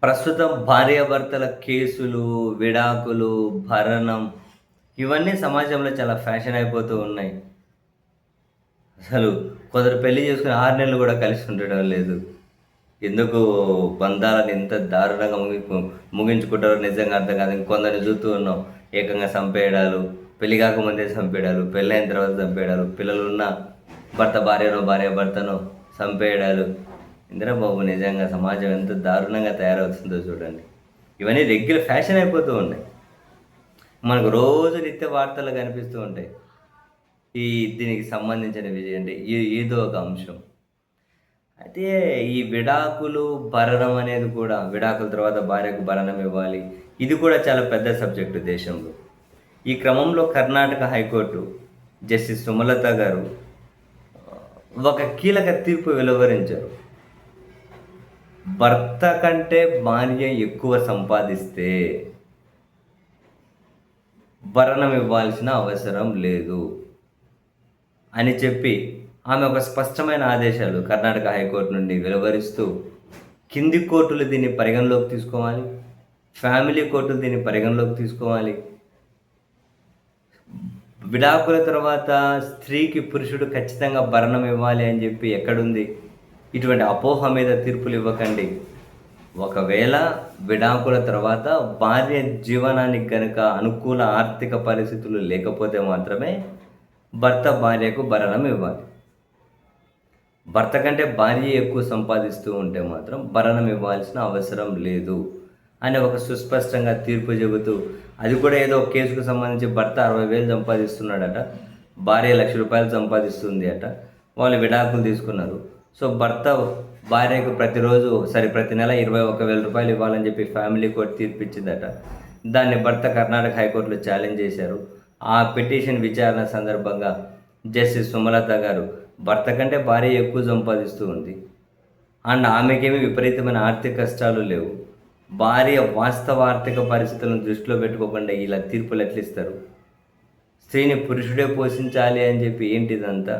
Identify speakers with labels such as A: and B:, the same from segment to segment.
A: ప్రస్తుతం భార్యాభర్తల కేసులు, విడాకులు, భరణం ఇవన్నీ సమాజంలో చాలా ఫ్యాషన్ అయిపోతూ ఉన్నాయి. అసలు కొందరు పెళ్లి చేసుకొని 6 నెలలు కూడా కలిసి ఉండడం లేదు. ఎందుకు బంధాలను ఇంత దారుణంగా ముగించుకుంటారో నిజంగా అర్థం కాదు. ఇంకొందరిని చూస్తూ ఉన్నాం. ఏకంగా చంపేయడాలు, పెళ్లి కాకముందే చంపేయడాలు, పెళ్ళైన తర్వాత చంపేయడాలు, పిల్లలున్న భార్య భర్తను చంపేయడాలు. ఇందిరా బాబు, నిజంగా సమాజం ఎంత దారుణంగా తయారవుతుందో చూడండి. ఇవన్నీ రెగ్యులర్ ఫ్యాషన్ అయిపోతూ ఉన్నాయి. మనకు రోజు నిత్య వార్తలు కనిపిస్తూ ఉంటాయి. దీనికి సంబంధించిన విజయం అంటే ఏదో ఒక అంశం. అయితే ఈ విడాకులు, భరణం అనేది కూడా, విడాకుల తర్వాత భార్యకు భరణం ఇవ్వాలి. ఇది కూడా చాలా పెద్ద సబ్జెక్టు దేశంలో. ఈ క్రమంలో కర్ణాటక హైకోర్టు జస్టిస్ సుమలత గారు ఒక కీలక తీర్పు వెలువరించారు. భర్త కంటే భార్య ఎక్కువ సంపాదిస్తే భరణం ఇవ్వాల్సిన అవసరం లేదు అని చెప్పి ఆమె ఒక స్పష్టమైన ఆదేశాలు కర్ణాటక హైకోర్టు నుండి వెలువరిస్తూ, కింది కోర్టులు దీన్ని పరిగణలోకి తీసుకోవాలి, ఫ్యామిలీ కోర్టులు దీన్ని పరిగణలోకి తీసుకోవాలి. విడాకుల తర్వాత స్త్రీకి పురుషుడు ఖచ్చితంగా భరణం ఇవ్వాలి అని చెప్పి ఎక్కడుంది? ఇటువంటి అపోహ మీద తీర్పులు ఇవ్వకండి. ఒకవేళ విడాకుల తర్వాత భార్య జీవనానికి కనుక అనుకూల ఆర్థిక పరిస్థితులు లేకపోతే మాత్రమే భర్త భార్యకు భరణం ఇవ్వాలి. భర్త కంటే భార్య ఎక్కువ సంపాదిస్తూ ఉంటే మాత్రం భరణం ఇవ్వాల్సిన అవసరం లేదు అని ఒక సుస్పష్టంగా తీర్పు చెబుతూ, అది కూడా ఏదో కేసుకు సంబంధించి భర్త 60,000 సంపాదిస్తున్నాడట, భార్య ₹1,00,000 సంపాదిస్తుంది అట. వాళ్ళు విడాకులు తీసుకున్నారు. సో భర్త భార్యకు ప్రతి నెల ₹21,000 ఇవ్వాలని చెప్పి ఫ్యామిలీ కోర్టు తీర్పిచ్చిందట. దాన్ని భర్త కర్ణాటక హైకోర్టులో ఛాలెంజ్ చేశారు. ఆ పిటిషన్ విచారణ సందర్భంగా జస్టిస్ సుమలత గారు, భర్త కంటే భార్య ఎక్కువ సంపాదిస్తూ ఉంది అండ్ ఆమెకేమీ విపరీతమైన ఆర్థిక కష్టాలు లేవు, భార్య వాస్తవ ఆర్థిక పరిస్థితులను దృష్టిలో పెట్టుకోకుండా ఇలా తీర్పులు ఎట్లిస్తారు? స్త్రీని పురుషుడే పోషించాలి అని చెప్పి ఏంటిదంతా?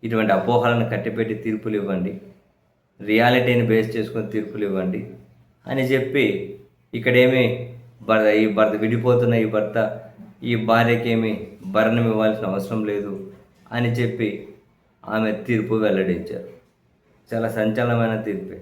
A: ఇటువంటి అపోహలను కట్టిపెట్టి తీర్పులు ఇవ్వండి, రియాలిటీని బేస్ చేసుకొని తీర్పులు ఇవ్వండి అని చెప్పి, ఇక్కడేమి విడిపోతున్న ఈ భార్యకేమి భరణం ఇవ్వాల్సిన అవసరం లేదు అని చెప్పి ఆమె తీర్పు వెల్లడించారు. చాలా సంచలనమైన తీర్పే.